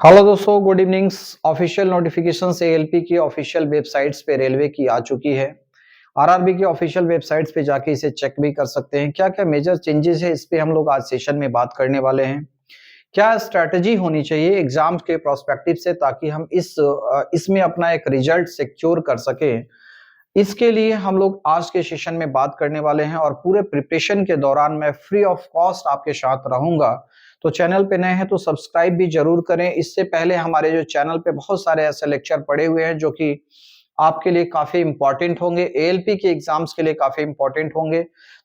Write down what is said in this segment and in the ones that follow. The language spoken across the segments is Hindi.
हेलो दोस्तों, गुड इवनिंग्स। ऑफिशियल नोटिफिकेशन से एएलपी की ऑफिशियल वेबसाइट्स पे रेलवे की आ चुकी है। आरआरबी की ऑफिशियल वेबसाइट्स पे जाके इसे चेक भी कर सकते हैं। क्या क्या मेजर चेंजेस है, इस पे हम लोग आज सेशन में बात करने वाले हैं। क्या स्ट्रैटेजी होनी चाहिए एग्जाम्स के प्रोस्पेक्टिव से, ताकि हम इसमें अपना एक रिजल्ट सिक्योर कर सकें। इसके लिए हम लोग आज के सेशन में बात करने वाले हैं और पूरे प्रिपरेशन के दौरान मैं फ्री ऑफ कॉस्ट आपके साथ रहूंगा। तो चैनल पे नए हैं तो सब्सक्राइब भी जरूर करें। इससे पहले हमारे जो चैनल पे बहुत सारे ऐसे लेक्चर पड़े हुए हैं जो कि आपके लिए काफी इंपॉर्टेंट होंगे, एएलपी के एग्जाम्स के लिए काफी इंपॉर्टेंट होंगे।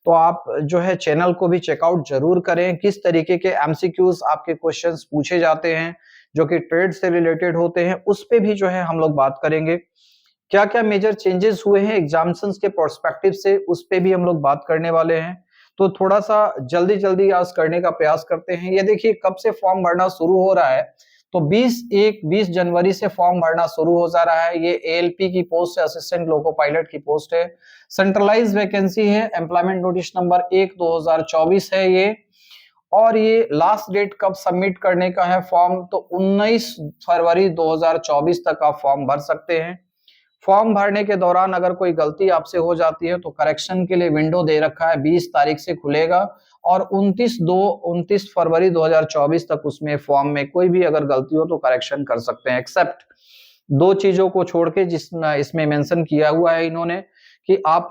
तो आप जो है चैनल को भी चेकआउट जरूर करें। किस तरीके के एमसीक्यूज आपके क्वेश्चंस पूछे जाते हैं जो कि ट्रेड से रिलेटेड होते हैं, उस पे भी जो है हम लोग बात करेंगे। क्या क्या मेजर चेंजेस हुए हैं एग्जामिनेशंस के पर्सपेक्टिव से, उस पे भी हम लोग बात करने वाले हैं। तो थोड़ा सा जल्दी जल्दी आज करने का प्रयास करते हैं। ये देखिए कब से फॉर्म भरना शुरू हो रहा है। तो 20 जनवरी से फॉर्म भरना शुरू हो जा रहा है। ये एएलपी की पोस्ट है, असिस्टेंट लोको पायलट की पोस्ट है। सेंट्रलाइज वैकेंसी है। एम्प्लॉयमेंट नोटिस नंबर 1/2024 है ये। और ये लास्ट डेट कब सबमिट करने का है फॉर्म, तो 19 फरवरी 2024 तक आप फॉर्म भर सकते हैं। फॉर्म भरने के दौरान अगर कोई गलती आपसे हो जाती है तो करेक्शन के लिए विंडो दे रखा है, 20 तारीख से खुलेगा और 29 फरवरी 2024 तक उसमें फॉर्म में कोई भी अगर गलती हो तो करेक्शन कर सकते हैं। एक्सेप्ट दो चीजों को छोड़ के जिस इसमें मेंशन किया हुआ है इन्होंने कि आप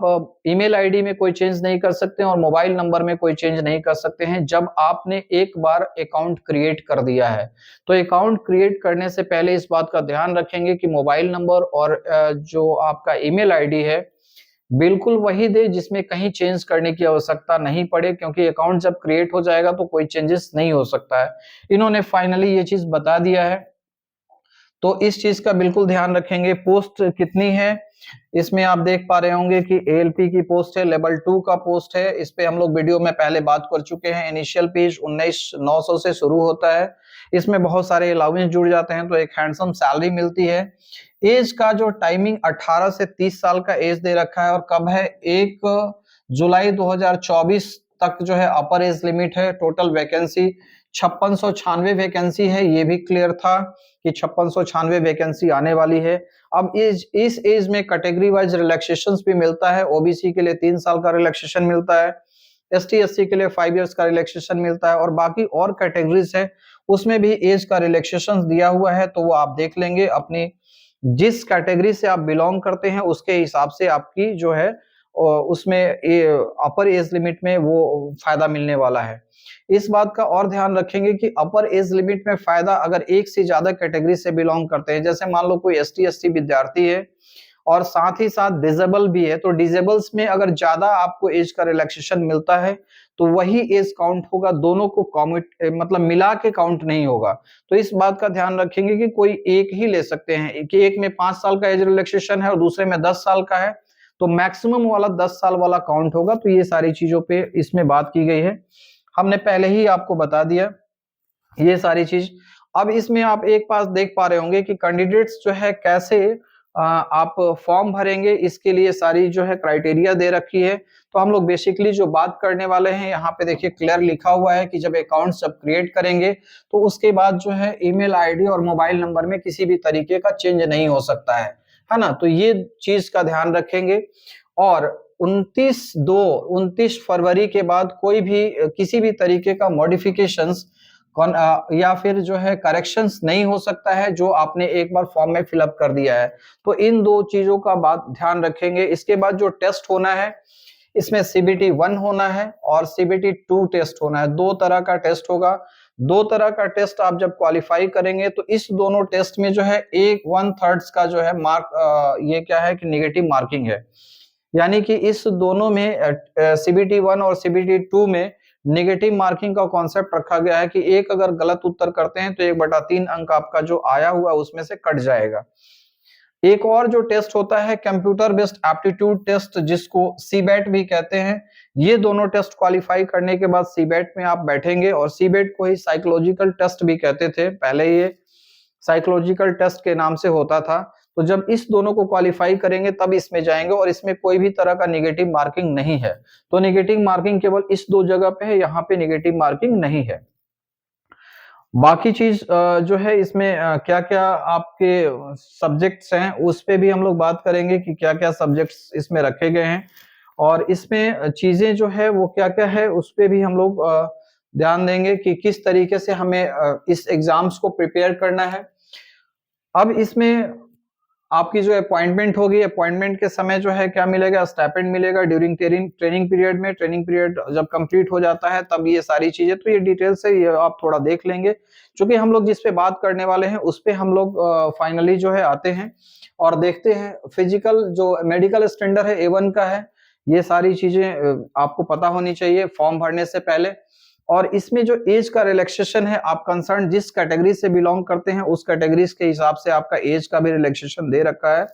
ईमेल आईडी में कोई चेंज नहीं कर सकते और मोबाइल नंबर में कोई चेंज नहीं कर सकते हैं जब आपने एक बार अकाउंट क्रिएट कर दिया है। तो अकाउंट क्रिएट करने से पहले इस बात का ध्यान रखेंगे कि मोबाइल नंबर और जो आपका ईमेल आईडी है बिल्कुल वही दे जिसमें कहीं चेंज करने की आवश्यकता नहीं पड़े, क्योंकि अकाउंट जब क्रिएट हो जाएगा तो कोई चेंजेस नहीं हो सकता है। इन्होंने फाइनली ये चीज बता दिया है, तो इस चीज का बिल्कुल ध्यान रखेंगे। पोस्ट कितनी है इसमें आप देख पा रहे होंगे कि एएलपी की पोस्ट है, लेवल 2 का पोस्ट है। इस पे हम लोग वीडियो में पहले बात कर चुके हैं। इनिशियल पेज 19,900 से शुरू होता है। इसमें बहुत सारे अलाउंस जुड़ जाते हैं तो एक हैंडसम सैलरी मिलती है। एज का जो टाइमिंग 18 से 30 साल का एज दे रखा है और कब है 1 जुलाई 2024 तक जो है अपर एज लिमिट है। टोटल वैकेंसी 5696 वैकेंसी है, ये भी क्लियर था कि 5696 वैकेंसी आने वाली है। अब इस एज में कैटेगरी वाइज रिलैक्सेशन भी मिलता है। ओबीसी के लिए 3 साल का रिलैक्सेशन मिलता है, एसटी एससी के लिए 5 इयर्स का रिलैक्सेशन मिलता है और बाकी और कैटेगरीज है उसमें भी एज का रिलैक्सेशन दिया हुआ है। तो वो आप देख लेंगे, अपनी जिस कैटेगरी से आप बिलोंग करते हैं उसके हिसाब से आपकी जो है उसमें अपर एज लिमिट में वो फायदा मिलने वाला है। इस बात का और ध्यान रखेंगे कि अपर एज लिमिट में फायदा अगर एक से ज्यादा कैटेगरी से बिलोंग करते हैं, जैसे मान लो कोई एसटी एससी विद्यार्थी है और साथ ही साथ डिसेबल भी है, तो डिसेबल्स में अगर ज्यादा आपको एज का रिलैक्सेशन मिलता है तो वही एज काउंट होगा, दोनों को मतलब मिला के काउंट नहीं होगा। तो इस बात का ध्यान रखेंगे कि कोई एक ही ले सकते हैं कि एक में 5 साल का एज रिलैक्सेशन है और दूसरे में 10 साल का है, तो मैक्सिमम वाला 10 साल वाला काउंट होगा। तो ये सारी चीजों पे इसमें बात की गई है, हमने पहले ही आपको बता दिया ये सारी चीज। अब इसमें आप एक बात देख पा रहे होंगे कि कैंडिडेट्स जो है कैसे आप फॉर्म भरेंगे, इसके लिए सारी जो है क्राइटेरिया दे रखी है। तो हम लोग बेसिकली जो बात करने वाले हैं यहाँ पे देखिए क्लियर लिखा हुआ है कि जब अकाउंट जब क्रिएट करेंगे तो उसके बाद जो है ईमेल आईडी और मोबाइल नंबर में किसी भी तरीके का चेंज नहीं हो सकता है ना। तो ये चीज का ध्यान रखेंगे और 29 फरवरी के बाद कोई भी किसी भी तरीके का मॉडिफिकेशंस या फिर जो है करेक्शंस नहीं हो सकता है जो आपने एक बार फॉर्म में फिलअप कर दिया है। तो इन दो चीजों का बात ध्यान रखेंगे। इसके बाद जो टेस्ट होना है इसमें सीबीटी 1 होना है और सीबीटी 2 टेस्ट होना है। दो तरह का टेस्ट होगा। दो तरह का टेस्ट आप जब क्वालिफाई करेंगे तो इस दोनों टेस्ट में जो है 1/3 का जो है मार्क ये क्या है कि नेगेटिव मार्किंग है, यानी कि इस दोनों में सीबीटी 1 और सीबीटी 2 में नेगेटिव मार्किंग का कॉन्सेप्ट रखा गया है कि एक अगर गलत उत्तर करते हैं तो 1/3 अंक आपका जो आया हुआ उसमें से कट जाएगा। एक और जो टेस्ट होता है कंप्यूटर बेस्ड एप्टीट्यूड टेस्ट, जिसको सीबैट भी कहते हैं। ये दोनों टेस्ट क्वालिफाई करने के बाद सीबैट में आप बैठेंगे और सीबैट को ही साइकोलॉजिकल टेस्ट भी कहते थे, पहले ये साइकोलॉजिकल टेस्ट के नाम से होता था। तो जब इस दोनों को क्वालिफाई करेंगे तब इसमें जाएंगे और इसमें कोई भी तरह का नेगेटिव मार्किंग नहीं है। तो नेगेटिव मार्किंग केवल इस दो जगह पे है, यहाँ पे नेगेटिव मार्किंग नहीं है। बाकी चीज जो है इसमें क्या-क्या आपके सब्जेक्ट्स हैं उस पे भी हम लोग बात करेंगे कि क्या-क्या सब्जेक्ट्स इसमें रखे गए हैं और इसमें चीजें जो है वो क्या-क्या है उस पे भी हम लोग ध्यान देंगे कि किस तरीके से हमें इस एग्जाम्स को प्रिपेयर करना है। अब इसमें आपकी जो अपॉइंटमेंट होगी, अपॉइंटमेंट के समय जो है क्या मिलेगा? स्टाइपेंड मिलेगा ड्यूरिंग ट्रेनिंग ट्रेनिंग पीरियड में। ट्रेनिंग पीरियड जब कंप्लीट हो जाता है तब ये सारी चीज़ें तो ये डिटेल से ये आप थोड़ा देख लेंगे। चूँकि हम लोग जिस पे बात करने वाले हैं उस पे हम लोग फाइनली जो है आते हैं और देखते हैं फिजिकल जो मेडिकल स्टैंडर्ड है A1 का है। ये सारी चीज़ें आपको पता होनी चाहिए फॉर्म भरने से पहले। और इसमें जो एज का रिलैक्सेशन है, आप कंसर्न जिस कैटेगरी से बिलॉन्ग करते हैं उस कैटेगरीज के हिसाब से आपका एज का भी रिलैक्सेशन दे रखा है।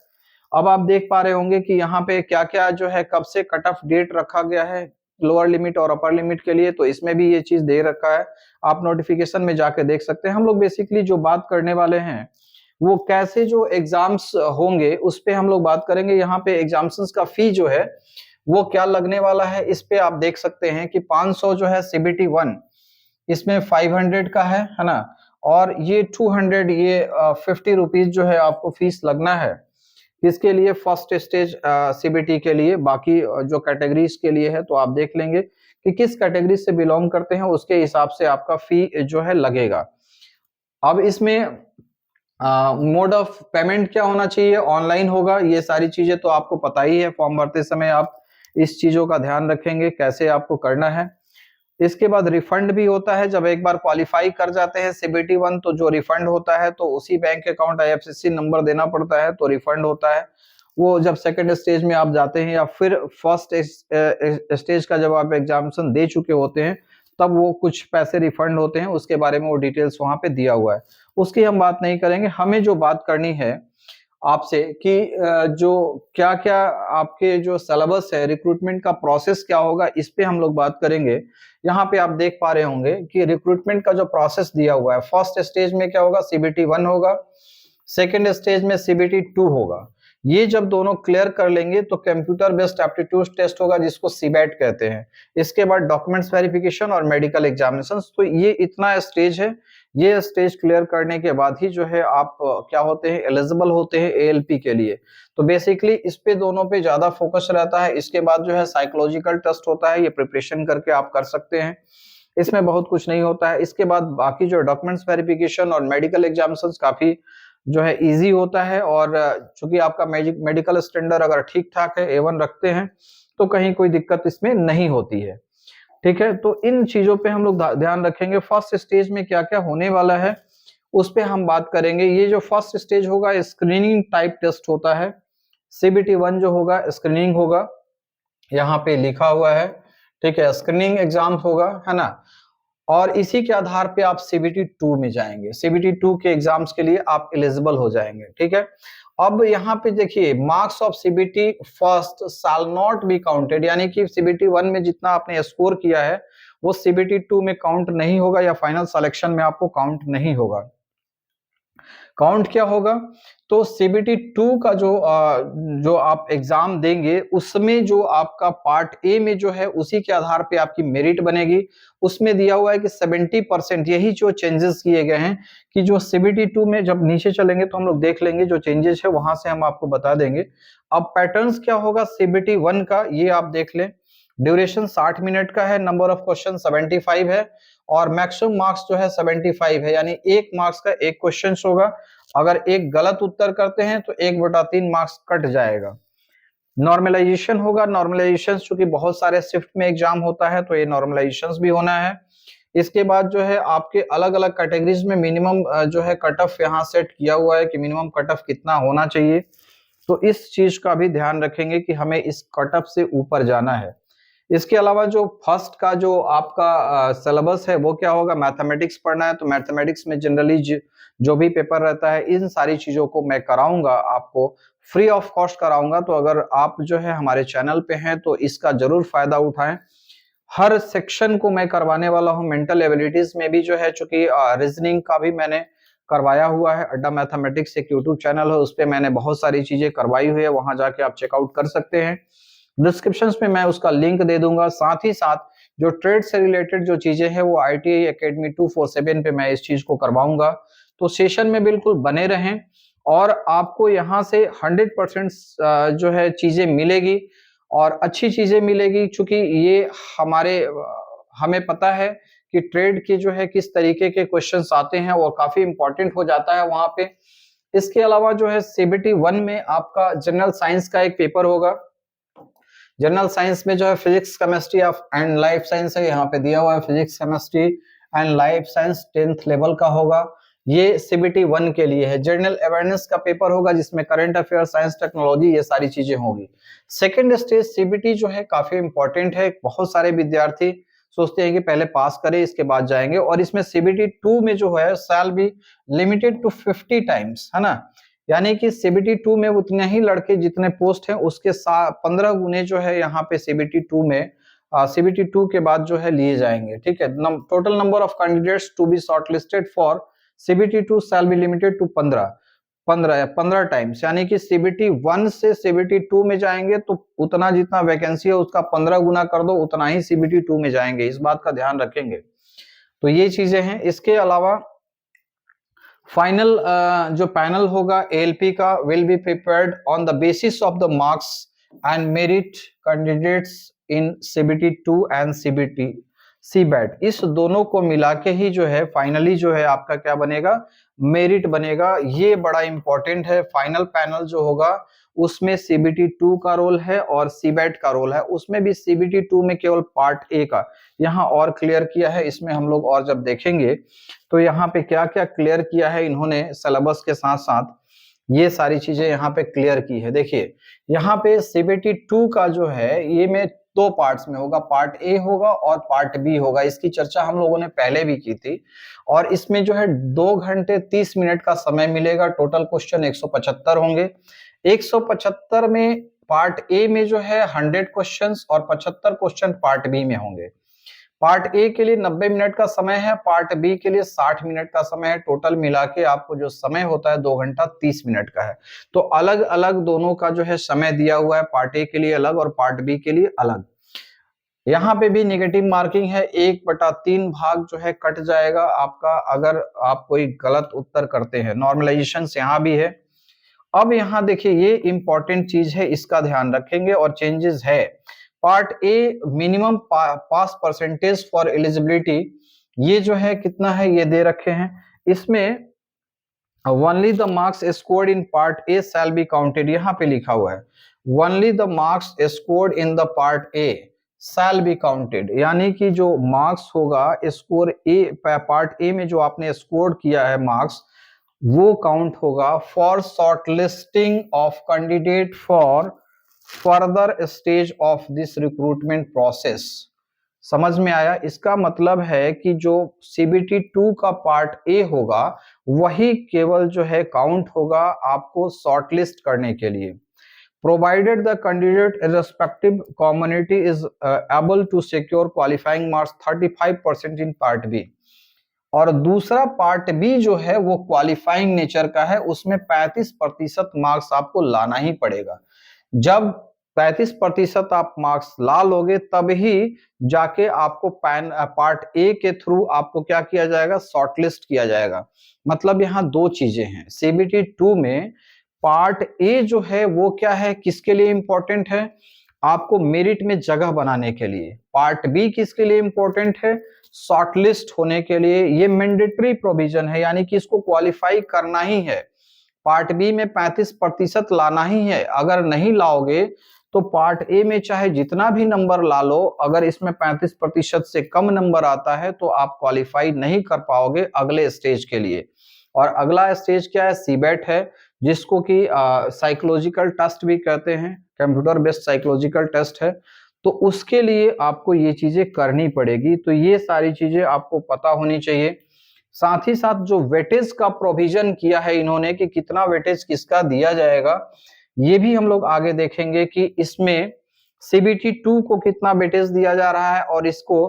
अब आप देख पा रहे होंगे कि यहाँ पे क्या-क्या जो है कब से कट ऑफ डेट रखा गया है, लोअर लिमिट और अपर लिमिट के लिए, तो इसमें भी ये चीज़ दे रखा है। आप नोटिफ़िकेशन में जाके देख सकते हैं। हम लोग बेसिकली जो बात करने वाले हैं, वो कैसे जो एग्ज़ाम्स होंगे उस पे हम लोग बात करेंगे। यहाँ पे एग्ज़ाम्सन्स का फी जो है वो क्या लगने वाला है, इस पे आप देख सकते हैं कि 500 जो है सीबीटी 1 इसमें 500 का है ना? और ये 200 ये 50 रुपीज़ जो है आपको फीस लगना है। किसके लिए? फर्स्ट स्टेज सीबीटी के लिए। बाकी जो कैटेगरीज़ के लिए है तो आप देख लेंगे कि किस कैटेगरी से बिलॉन्ग करते हैं उसके हिसाब से आपका फी जो है लगेगा। अब इसमें मोड ऑफ पेमेंट क्या होना चाहिए? ऑनलाइन होगा। ये सारी चीज़ें तो आपको पता ही है, फॉर्म भरते समय आप इस चीज़ों का ध्यान रखेंगे, कैसे आपको करना है। इसके बाद रिफंड भी होता है, जब एक बार क्वालीफाई कर जाते हैं सीबीटी 1 तो जो रिफंड होता है तो उसी बैंक अकाउंट आईएफएससी नंबर देना पड़ता है तो रिफंड होता है। वो जब सेकंड स्टेज में आप जाते हैं या फिर फर्स्ट स्टेज का जब आप एग्जामिनेशन दे चुके होते हैं, तब वो कुछ पैसे रिफंड होते हैं, उसके बारे में वो डिटेल्स वहाँ पे दिया हुआ है। उसकी हम बात नहीं करेंगे, हमें जो बात करनी है आपसे कि जो क्या-क्या आपके जो सिलेबस है, रिक्रूटमेंट का प्रोसेस क्या होगा, इस पे हम लोग बात करेंगे। यहाँ पे आप देख पा रहे होंगे कि रिक्रूटमेंट का जो प्रोसेस दिया हुआ है, फर्स्ट स्टेज में क्या होगा? सीबीटी 1 होगा, सेकंड स्टेज में सीबीटी 2 होगा। ये जब दोनों क्लियर कर लेंगे तो कंप्यूटर बेस्ड एप्टीट्यूड टेस्ट होगा जिसको सीबैट कहते हैं। इसके बाद डॉक्यूमेंट्स वेरिफिकेशन और मेडिकल एग्जामिनेशंस। तो ये इतना स्टेज है। ये स्टेज क्लियर करने के बाद ही जो है आप क्या होते हैं? एलिजिबल होते हैं एएलपी के लिए। तो बेसिकली इस पे दोनों पे ज़्यादा फोकस रहता है। इसके बाद जो है साइकोलॉजिकल टेस्ट होता है, ये प्रिपरेशन करके आप कर सकते हैं। इसमें बहुत कुछ नहीं होता है। इसके बाद बाकी जो डॉक्यूमेंट्स वेरिफिकेशन और मेडिकल एग्जामिनेशंस काफ़ी जो है ईज़ी होता है और चूँकि आपका मेडिकल स्टैंडर्ड अगर ठीक-ठाक है, A1 रखते हैं, तो कहीं कोई दिक्कत इसमें नहीं होती है। ठीक है? तो इन चीज़ों पे हम लोग ध्यान रखेंगे। फर्स्ट स्टेज में क्या-क्या होने वाला है, उस पे हम बात करेंगे। ये जो फर्स्ट स्टेज होगा स्क्रीनिंग टाइप टेस्ट होता है। सीबीटी 1 जो होगा स्क्रीनिंग होगा, यहाँ पे लिखा हुआ है, ठीक है? स्क्रीनिंग एग्ज़ाम होगा, है ना? और इसी के आधार पे आप सीबीटी 2 में जाएँगे। सीबीटी 2 के एग्ज़ाम्स के लिए आप एलिजिबल हो जाएँगे, ठीक है? अब यहाँ पे देखिए marks of CBT first shall not be counted, यानी कि सीबीटी 1 में जितना आपने स्कोर किया है, वो सीबीटी 2 में काउंट नहीं होगा या फाइनल सिलेक्शन में आपको काउंट नहीं होगा। काउंट क्या होगा? तो सीबीटी 2 का जो आप एग्ज़ाम देंगे, उसमें जो आपका पार्ट ए में जो है, उसी के आधार पे आपकी मेरिट बनेगी। उसमें दिया हुआ है कि 70% यही जो चेंजेस किए गए हैं कि जो सीबीटी 2 में जब नीचे चलेंगे तो हम लोग देख लेंगे जो चेंजेस है, वहाँ से हम आपको बता देंगे। अब पैटर्न्स क्या होगा सीबीटी 1 का, ये आप देख लें। ड्यूरेशन 60 मिनट का है, नंबर ऑफ क्वेश्चन 75 है और मैक्सिमम मार्क्स जो है 75 है, यानी 1 मार्क्स का 1 क्वेश्चन होगा। अगर एक गलत उत्तर करते हैं तो 1/3 मार्क्स कट जाएगा। नॉर्मलाइजेशन होगा, नॉर्मलाइजेशन चूंकि बहुत सारे शिफ्ट में एग्जाम होता है तो ये नॉर्मलाइजेशन भी होना है। इसके बाद जो है आपके अलग-अलग कैटेगरीज में मिनिमम जो है कट ऑफ यहाँ सेट किया हुआ है कि मिनिमम कट ऑफ कितना होना चाहिए। तो इस चीज का भी ध्यान रखेंगे कि हमें इस कट ऑफ से ऊपर जाना है। इसके अलावा जो फर्स्ट का जो आपका सिलेबस है वो क्या होगा? मैथमेटिक्स पढ़ना है तो मैथमेटिक्स में जनरली जो भी पेपर रहता है इन सारी चीजों को मैं कराऊंगा, आपको फ्री ऑफ कॉस्ट कराऊंगा। तो अगर आप जो है हमारे चैनल पे हैं तो इसका जरूर फायदा उठाएं। हर सेक्शन को मैं करवाने वाला हूं। मेंटल एबिलिटीज में भी जो है, चूंकि रीजनिंग का भी मैंने करवाया हुआ है। अड्डा मैथमेटिक्स एक यूट्यूब चैनल है, उस पर मैंने बहुत सारी चीजें करवाई हुई है, वहां जाके आप चेकआउट कर सकते हैं। डिस्क्रिप्शन में मैं उसका लिंक दे दूंगा। साथ ही साथ जो ट्रेड से रिलेटेड जो चीजें हैं वो ITI Academy 247 पे मैं इस चीज को करवाऊंगा। तो सेशन में बिल्कुल बने रहें और आपको यहाँ से 100% जो है चीजें मिलेगी और अच्छी चीजें मिलेगी, क्योंकि ये हमें पता है कि ट्रेड के जो है किस तरीके के क्वेश्चंस आते हैं और काफी इंपॉर्टेंट हो जाता है वहां पे। इसके अलावा जो है CBT 1 में आपका जनरल साइंस का एक पेपर होगा। जनरल साइंस में जो है physics chemistry and life science है, यहाँ पे दिया हुआ है physics chemistry and life science 10th level का होगा। ये CBT 1 के लिए है। जनरल अवेयरनेस का पेपर होगा जिसमें करंट अफेयर, साइंस, टेक्नोलॉजी ये सारी चीजें होगी। सेकेंड स्टेज CBT जो है काफी इंपॉर्टेंट है। बहुत सारे विद्यार्थी सोचते हैं कि पहले पास करें इसके बाद जाएंगे, और इसमें CBT 2 में जो है shall be limited to 50 times, है ना। यानी कि CBT 2 में उतने ही लड़के जितने पोस्ट हैं उसके 15 गुने जो है यहाँ पे CBT 2 में CBT 2 के बाद जो है लिए जाएंगे। ठीक है, total number of candidates to be shortlisted for CBT 2 shall be limited to 15 times. यानी कि CBT 1 से CBT 2 में जाएंगे तो उतना जितना वैकेंसी है उसका 15 गुना कर दो, उतना ही CBT 2 में जाएंगे। इस बात का ध्यान रखेंगे। तो ये चीजें हैं। इसके अलावा फाइनल जो पैनल होगा ALP का will be prepared on the basis of the marks and merit candidates in CBT 2 and CBT CBAT। इस दोनों को मिला के ही जो है फाइनली जो है आपका क्या बनेगा, मेरिट बनेगा। ये बड़ा इंपॉर्टेंट है। फाइनल पैनल जो होगा उसमें CBT 2 का रोल है और CBAT का रोल है। उसमें भी CBT 2 में केवल पार्ट A का यहाँ और क्लियर किया है। इसमें हम लोग और जब देखेंगे तो यहाँ पे क्या क्या क्लियर किया है इन्होंने सिलेबस के साथ साथ, ये सारी चीजें यहाँ पे क्लियर की है। देखिए यहाँ पे CBT 2 का जो है ये में 2 पार्ट्स में होगा, पार्ट A होगा और पार्ट B होगा। इसकी चर्चा हम लोगों ने पहले भी की थी। और इसमें जो है 2 घंटे 30 मिनट का समय मिलेगा। टोटल क्वेश्चन 175 होंगे। 175 में पार्ट A में जो है 100 क्वेश्चंस और 75 क्वेश्चन पार्ट B में होंगे। पार्ट A के लिए 90 मिनट का समय है, पार्ट B के लिए 60 मिनट का समय है। टोटल मिला के आपको जो समय होता है 2 घंटा 30 मिनट का है। तो अलग अलग दोनों का जो है समय दिया हुआ है, पार्ट A के लिए अलग और पार्ट B के लिए अलग। यहाँ पे भी नेगेटिव मार्किंग है, 1/3 भाग जो है कट जाएगा आपका अगर आप कोई गलत उत्तर करते हैं। नॉर्मलाइजेशन यहाँ भी है। अब यहाँ देखिए ये इंपॉर्टेंट चीज है, इसका ध्यान रखेंगे और चेंजेस है। Part A minimum pass percentage for eligibility, ये जो है कितना है ये दे रखे हैं। इसमें only the marks scored in part A shall be counted, यहाँ पे लिखा हुआ है only the marks scored in the part A shall be counted. यानी कि जो मार्क्स होगा स्कोर ए पार्ट ए में जो आपने स्कोर किया है मार्क्स वो काउंट होगा for shortlisting of candidate for further stage of this recruitment process. समझ में आया? इसका मतलब है कि जो CBT 2 का पार्ट ए होगा वही केवल जो है काउंट होगा आपको शॉर्टलिस्ट करने के लिए। Provided the candidate irrespective community is able to secure qualifying marks 35% in part B. और दूसरा पार्ट बी जो है वो क्वालिफाइंग नेचर का है, उसमें 35% मार्क्स आपको लाना ही पड़ेगा। जब 35% आप मार्क्स ला लोगे तभी जाके आपको पार्ट ए के थ्रू आपको क्या किया जाएगा, शॉर्टलिस्ट किया जाएगा। मतलब यहाँ 2 चीजें हैं। CBT 2 में पार्ट ए जो है वो क्या है, किसके लिए इंपॉर्टेंट है, आपको मेरिट में जगह बनाने के लिए। पार्ट बी किसके लिए इंपॉर्टेंट है, शॉर्टलिस्ट होने के लिए। ये मैंडेटरी प्रोविजन है, यानी कि इसको क्वालिफाई करना ही है। पार्ट बी में 35% लाना ही है। अगर नहीं लाओगे तो पार्ट ए में चाहे जितना भी नंबर ला लो, अगर इसमें 35% से कम नंबर आता है तो आप क्वालिफाई नहीं कर पाओगे अगले स्टेज के लिए। और अगला स्टेज क्या है, CBAT है, जिसको कि साइकोलॉजिकल टेस्ट भी कहते हैं, कंप्यूटर बेस्ड साइकोलॉजिकल टेस्ट है। तो उसके लिए आपको ये चीजें करनी पड़ेगी। तो ये सारी चीजें आपको पता होनी चाहिए। साथ ही साथ जो वेटेज का प्रोविजन किया है इन्होंने कि कितना वेटेज किसका दिया जाएगा, ये भी हम लोग आगे देखेंगे कि इसमें CBT 2 को कितना वेटेज दिया जा रहा है और इसको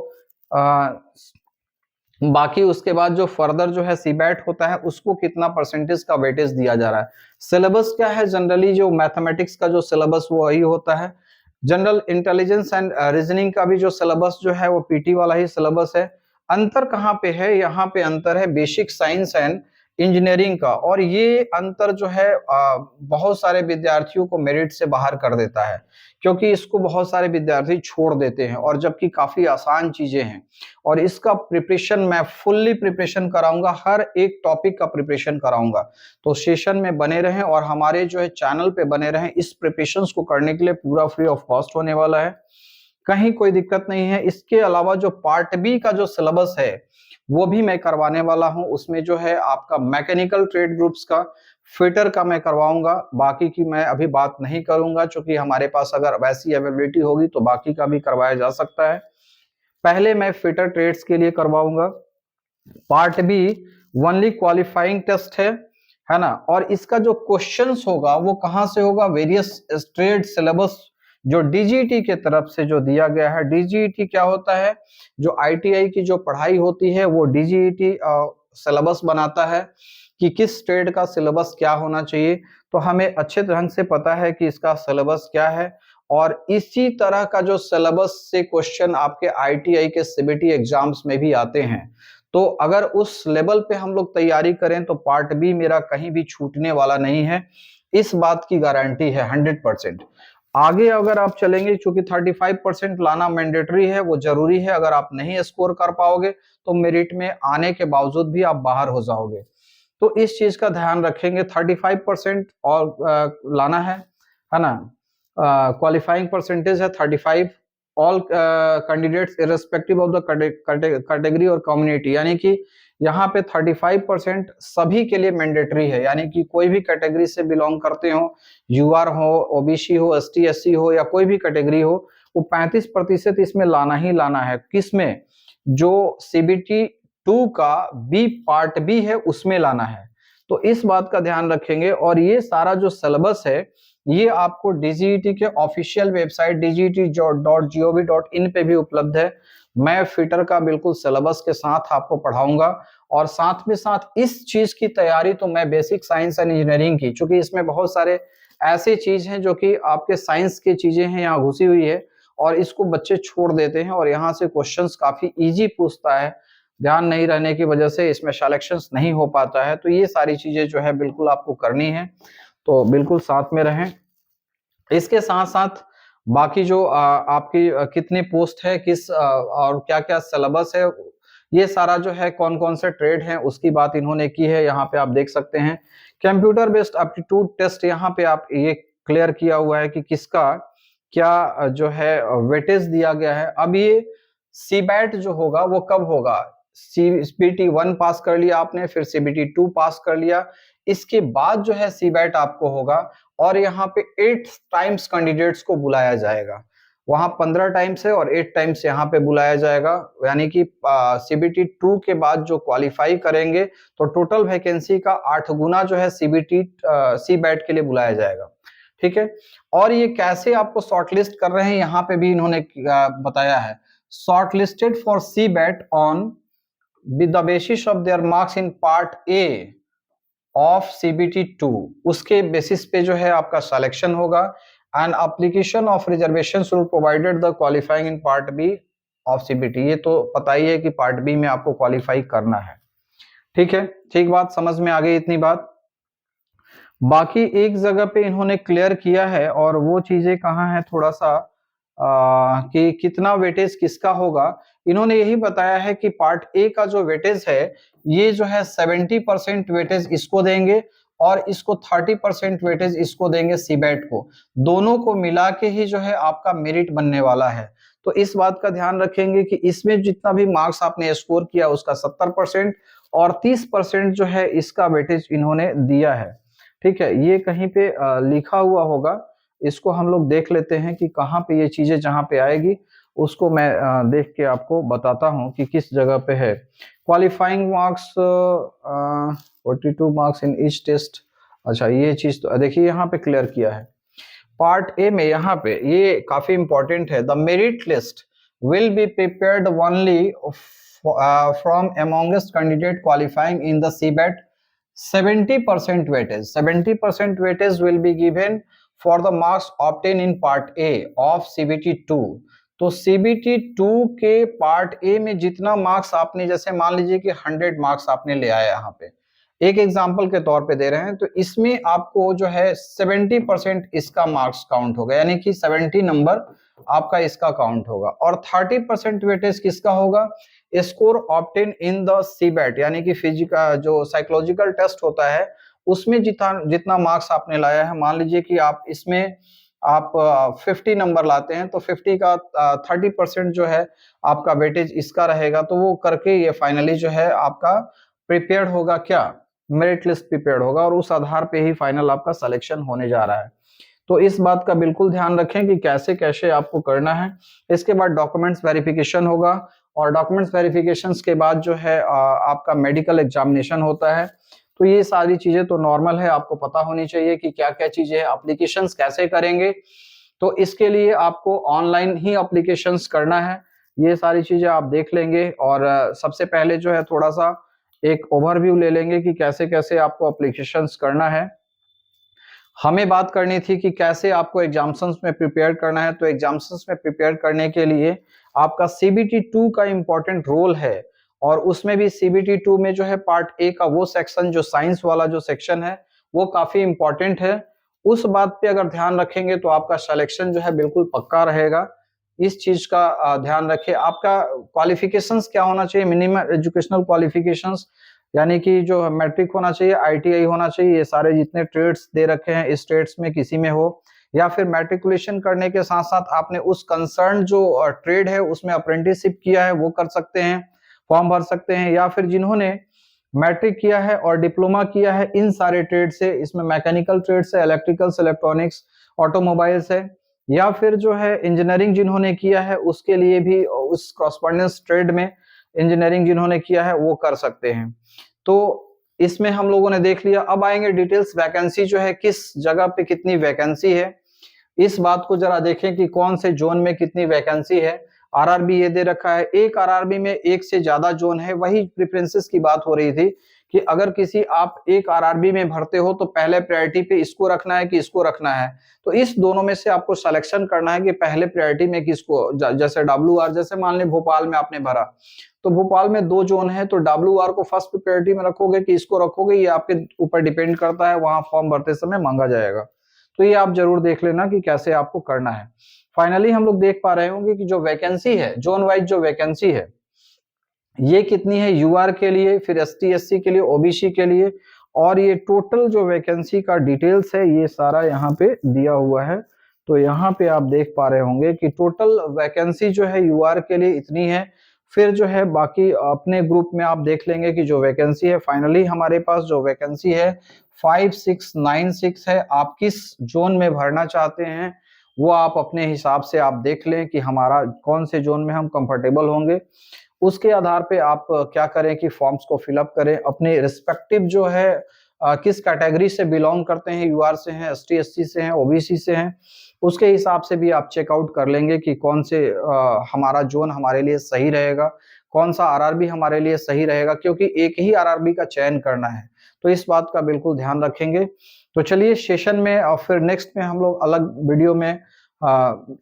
बाकी उसके बाद जो फर्दर जो है CBAT होता है उसको कितना परसेंटेज का वेटेज दिया जा रहा है। सिलेबस क्या है, जनरली जो मैथमेटिक्स का जो सिलेबस वो वही होता है। जनरल इंटेलिजेंस एंड रीजनिंग का भी जो सिलेबस जो है वो पीटी वाला ही सिलेबस है। अंतर कहाँ पे है, यहाँ पे अंतर है बेसिक साइंस एंड इंजीनियरिंग का, और ये अंतर जो है बहुत सारे विद्यार्थियों को मेरिट से बाहर कर देता है, क्योंकि इसको बहुत सारे विद्यार्थी छोड़ देते हैं, और जबकि काफी आसान चीजें हैं। और इसका प्रिपरेशन मैं फुल्ली प्रिपरेशन कराऊंगा, हर एक टॉपिक का प्रिपरेशन कराऊंगा। तो सेशन में बने रहें और हमारे जो है चैनल पे बने रहें। इस प्रिपरेशंस को करने के लिए पूरा फ्री ऑफ कॉस्ट होने वाला है, कहीं कोई दिक्कत नहीं है। इसके अलावा जो पार्ट बी का जो सिलेबस है वो भी मैं करवाने वाला हूं। उसमें जो है आपका मैकेनिकल ट्रेड ग्रुप्स का, फिटर का मैं करवाऊंगा, बाकी की मैं अभी बात नहीं करूंगा, क्योंकि हमारे पास अगर वैसी अवेलेबिलिटी होगी तो बाकी का भी करवाया जा सकता है। पहले मैं फिटर ट्रेड्स के लिए करवाऊंगा। Part B only qualifying test है ना। और इसका जो क्वेश्चंस होगा वो कहां से होगा, वेरियस ट्रेड सिलेबस जो डीजीटी के तरफ से जो दिया गया है। डीजीटी क्या होता है, जो आईटीआई की जो पढ़ाई होती है वो डीजीटी सिलेबस बनाता है कि किस ट्रेड का सिलेबस क्या होना चाहिए। तो हमें अच्छे ढंग से पता है कि इसका सिलेबस क्या है, और इसी तरह का जो सिलेबस से क्वेश्चन आपके आईटीआई के सीबीटी एग्जाम्स में भी आते हैं। तो अगर उस लेवल पे हम लोग तैयारी करें तो पार्ट बी मेरा कहीं भी छूटने वाला नहीं है, इस बात की गारंटी है 100%। आगे अगर आप चलेंगे, चूंकि 35% लाना मैंडेटरी है, वो जरूरी है। अगर आप नहीं स्कोर कर पाओगे तो मेरिट में आने के बावजूद भी आप बाहर हो जाओगे। तो इस चीज का ध्यान रखेंगे, 35% और लाना है ना। क्वालिफाइंग परसेंटेज है 35। All candidates irrespective of the category और कम्युनिटी, यानी कि यहाँ पे 35% सभी के लिए मैंडेटरी है, यानी कि कोई भी कैटेगरी से बिलोंग करते हो, यूआर हो, ओबीसी हो, एसटी एससी हो, या कोई भी कैटेगरी हो, वो 35% इसमें लाना ही लाना है। किसमें, जो सीबीटी 2 का बी पार्ट बी है उसमें लाना है। तो इस बात का ध्यान रखेंगे। और ये सारा जो सिलेबस है ये आपको डीजीटी के ऑफिशियल वेबसाइट dgt.gov.in पे भी उपलब्ध है। मैं फिटर का बिल्कुल सिलेबस के साथ आपको पढ़ाऊंगा, और साथ में साथ इस चीज की तैयारी तो मैं बेसिक साइंस एंड इंजीनियरिंग की, क्योंकि इसमें बहुत सारे ऐसे चीज हैं जो कि आपके साइंस की चीजें हैं यहाँ घुसी हुई है, और इसको बच्चे छोड़ देते हैं, और यहाँ से क्वेश्चंस काफी इजी पूछता है। ध्यान नहीं रहने की वजह से इसमें सिलेक्शंस नहीं हो पाता है। तो ये सारी चीजें जो है बिल्कुल आपको करनी है, तो बिल्कुल साथ में रहें। इसके साथ साथ बाकी जो आपकी कितनी पोस्ट है, किस और क्या क्या सिलेबस है, ये सारा जो है कौन कौन से ट्रेड हैं उसकी बात इन्होंने की है। यहाँ पे आप देख सकते हैं कंप्यूटर बेस्ड एप्टीट्यूड टेस्ट, यहाँ पे आप ये क्लियर किया हुआ है कि किसका क्या जो है वेटेज दिया गया है। अब ये सीबैट जो होगा वो कब होगा, सीबीटी 1 पास कर लिया आपने, फिर सीबीटी 2 पास कर लिया, इसके बाद जो है सीबैट आपको होगा। और यहाँ पे 8 टाइम्स कैंडिडेट्स को बुलाया जाएगा, वहां 15 टाइम्स है और 8 टाइम्स यहाँ पे बुलाया जाएगा। यानी कि सीबीटी 2 के बाद जो क्वालिफाई करेंगे तो टोटल वैकेंसी का 8 गुना जो है सीबीटी सीबैट के लिए बुलाया जाएगा। ठीक है। और ये कैसे आपको शॉर्टलिस्ट कर रहे हैं यहाँ पे भी इन्होंने बताया है, shortlisted for CBAT on with the basis of their marks in part A of CBT 2, उसके बेसिस पे जो है आपका सिलेक्शन होगा। And application of reservation should provided the qualifying in part B of CBT, ये तो पता ही है कि पार्ट बी में आपको क्वालिफाई करना है। ठीक है, ठीक बात समझ में आ गई इतनी बात। बाकी एक जगह पे इन्होंने क्लियर किया है, और वो चीजें कहाँ है थोड़ा सा कि कितना वेटेज किसका होगा। इन्होंने यही बताया है कि पार्ट ए का जो वेटेज है ये जो है 70% वेटेज इसको देंगे, और इसको 30% वेटेज इसको देंगे सीबैट को। दोनों को मिला के ही जो है आपका मेरिट बनने वाला है। तो इस बात का ध्यान रखेंगे कि इसमें जितना भी मार्क्स आपने स्कोर किया उसका 70% और 30% जो है इसका वेटेज इन्होंने दिया है। ठीक है, ये कहीं पे लिखा हुआ होगा, इसको हम लोग देख लेते हैं कि कहाँ पे ये चीजें जहाँ पे आएगी उसको मैं देख के आपको बताता हूँ कि किस जगह पे है। Qualifying marks 42 marks in each test. अच्छा, ये चीज तो देखिए यहाँ पे क्लियर किया है पार्ट ए में, यहाँ पे ये काफी इंपॉर्टेंट है। The merit list will be prepared only from amongst candidate qualifying in the CBAT 70% weightage will be given for the marks obtain in part A of CBT 2। तो सीबीटी 2 के पार्ट ए में जितना मार्क्स आपने, जैसे मान लीजिए कि 100 मार्क्स आपने ले आया, यहाँ पे एक एग्जाम्पल के तौर पे दे रहे हैं, तो इसमें आपको जो है 70% इसका मार्क्स काउंट होगा, यानी कि 70 नंबर आपका इसका काउंट होगा, और 30% वेटेज किसका होगा, score obtain in the seabed, यानी कि फिजिकल जो साइकोलॉजिकल टेस्ट होता है उसमें जितना जितना मार्क्स आपने लाया है, मान लीजिए कि आप इसमें आप 50 नंबर लाते हैं, तो 50 का 30% जो है आपका वेटेज इसका रहेगा, तो वो करके ये फाइनली जो है आपका प्रिपेयर्ड होगा, क्या मेरिट लिस्ट प्रिपेयर्ड होगा, और उस आधार पे ही फाइनल आपका सिलेक्शन होने जा रहा है। तो इस बात का बिल्कुल ध्यान रखें कि कैसे कैसे आपको करना है। इसके बाद डॉक्यूमेंट्स वेरिफिकेशन होगा, और डॉक्यूमेंट्स वेरिफिकेशन के बाद जो है आपका मेडिकल एग्जामिनेशन होता है। तो ये सारी चीजें तो नॉर्मल है, आपको पता होनी चाहिए कि क्या क्या चीजें, एप्लीकेशंस कैसे करेंगे। तो इसके लिए आपको ऑनलाइन ही एप्लीकेशंस करना है, ये सारी चीजें आप देख लेंगे। और सबसे पहले जो है थोड़ा सा एक ओवरव्यू ले लेंगे कि कैसे कैसे आपको एप्लीकेशंस करना है। हमें बात करनी थी कि कैसे आपको एग्जाम्सन्स में प्रिपेयर करना है। तो एग्जाम्सन्स में प्रिपेयर करने के लिए आपका सीबीटी 2 का इंपॉर्टेंट रोल है, और उसमें भी सीबीटी 2 में जो है पार्ट ए का वो सेक्शन, जो साइंस वाला जो सेक्शन है, वो काफी इंपॉर्टेंट है। उस बात पे अगर ध्यान रखेंगे तो आपका सिलेक्शन जो है बिल्कुल पक्का रहेगा। इस चीज का ध्यान रखें। आपका क्वालिफिकेशंस क्या होना चाहिए, मिनिमम एजुकेशनल क्वालिफिकेशंस, यानी कि जो मैट्रिक होना चाहिए, आईटीआई होना चाहिए, ये सारे जितने ट्रेड्स दे रखे हैं इस ट्रेड्स में किसी में हो, या फिर मैट्रिकुलेशन करने के साथ साथ आपने उस कंसर्न जो ट्रेड है उसमें अप्रेंटिसशिप किया है, वो कर सकते हैं, फॉर्म भर सकते हैं। या फिर जिन्होंने मैट्रिक किया है और डिप्लोमा किया है इन सारे ट्रेड से, इसमें मैकेनिकल ट्रेड से, इलेक्ट्रिकल्स, इलेक्ट्रॉनिक्स, ऑटोमोबाइल्स है, या फिर जो है इंजीनियरिंग जिन्होंने किया है उसके लिए भी उस क्रॉसपर्नेंस ट्रेड में इंजीनियरिंग जिन्होंने किया है वो कर सकते हैं। तो इसमें हम लोगों ने देख लिया। अब आएंगे डिटेल्स, वैकेंसी जो है किस जगह पे कितनी वैकेंसी है, इस बात को जरा देखें कि कौन से जोन में कितनी वैकेंसी है। आरआरबी ये दे रखा है, एक आरआरबी में एक से ज्यादा जोन है। वही प्रेफरेंसेस की बात हो रही थी कि अगर किसी आप एक आरआरबी में भरते हो तो पहले प्रायोरिटी पे इसको रखना है कि इसको रखना है। तो इस दोनों में से आपको सिलेक्शन करना है कि पहले प्रायोरिटी में किसको, जैसे डब्ल्यूआर, जैसे मान लें भोपाल में आपने भरा, तो भोपाल में 2 जोन है, तो डब्ल्यूआर को फर्स्ट प्रायोरिटी में रखोगे कि इसको रखोगे, ये आपके ऊपर डिपेंड करता है, वहां फॉर्म भरते समय मांगा जाएगा। तो ये आप जरूर देख लेना कि कैसे आपको करना है। फाइनली हम लोग देख पा रहे होंगे कि जो वैकेंसी है, जोन वाइज जो वैकेंसी है, ये कितनी है यूआर के लिए, फिर एसटी एससी के लिए, ओबीसी के लिए, और ये टोटल जो वैकेंसी का डिटेल्स है ये सारा यहाँ पे दिया हुआ है। तो यहाँ पे आप देख पा रहे होंगे कि टोटल वैकेंसी जो है यूआर के लिए इतनी है। फिर जो है बाकी अपने ग्रुप में आप देख लेंगे कि जो वैकेंसी है, फाइनली हमारे पास जो वैकेंसी है 5696 है। आप किस जोन में भरना चाहते हैं वो आप अपने हिसाब से आप देख लें कि हमारा कौन से जोन में हम कंफर्टेबल होंगे। उसके आधार पे आप क्या करें कि फॉर्म्स को फिलअप करें, अपने रिस्पेक्टिव जो है किस कैटेगरी से बिलोंग करते हैं, यूआर से हैं, एसटी एससी से हैं, ओबीसी से हैं, उसके हिसाब से भी आप चेकआउट कर लेंगे कि कौन से हमारा जोन हमारे लिए सही रहेगा, कौन सा आरआरबी हमारे लिए सही रहेगा, क्योंकि एक ही आरआरबी का चयन करना है। तो इस बात का बिल्कुल ध्यान रखेंगे। तो चलिए सेशन में और फिर नेक्स्ट में हम लोग अलग वीडियो में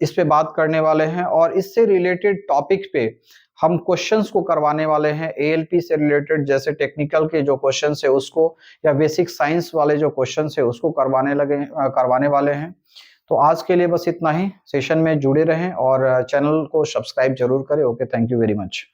इस पे बात करने वाले हैं, और इससे रिलेटेड टॉपिक पे हम क्वेश्चंस को करवाने वाले हैं। एएलपी से रिलेटेड जैसे टेक्निकल के जो क्वेश्चंस है उसको, या बेसिक साइंस वाले जो क्वेश्चंस है उसको करवाने वाले हैं। तो आज के लिए बस इतना ही। सेशन में जुड़े रहें और चैनल को सब्सक्राइब जरूर करें। Okay, thank you very much.